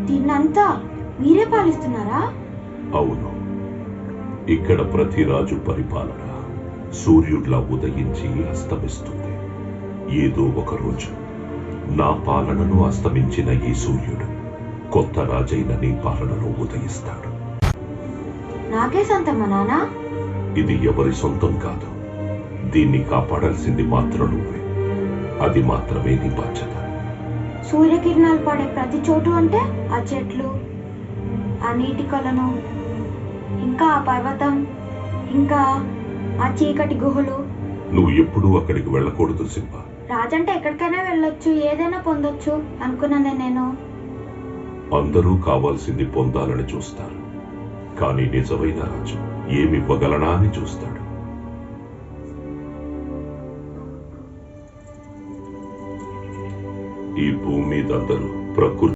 దీన్నంతా మీరే పాలిస్తున్నారా? అవును, ఇక్కడ ప్రతి రాజు పరిపాలన సూర్యుడిలా ఉదయించి అస్తమిస్తుంది. ఏదో ఒక రోజు నా పాలనను అస్తమించిన ఈ సూర్యుడు కొత్త రాజైన నీ పాలనలో ఉదయిస్తాడు. నాకే సొంతమా నానా? ఇది ఎవరి సొంతం కాదు. దీన్ని కాపాడాల్సింది మాత్రం నువ్వే. అది మాత్రమే నీ బాధ్యత. సూర్యకిరణాలు పడే ప్రతి చోటు అంటే ఆ చెట్లు, ఆ నీటి కొలను, ఇంకా ఆ పర్వతం, ఇంకా ఆ చీకటి గుహలు. నువ్వు ఎప్పుడూ అక్కడికి వెళ్ళకూడదు సింహ. రాజంటే ఎక్కడికైనా వెళ్ళొచ్చు, ఏదైనా పొందొచ్చు అనుకున్నానే నేను. అందరూ కావాల్సింది పొందాలని చూస్తారు, కానీ నిజమైన రాజు ఏమివ్వగలనా అని చూస్తాడు. ఈ భూమి మీద అందరూ ప్రకృతి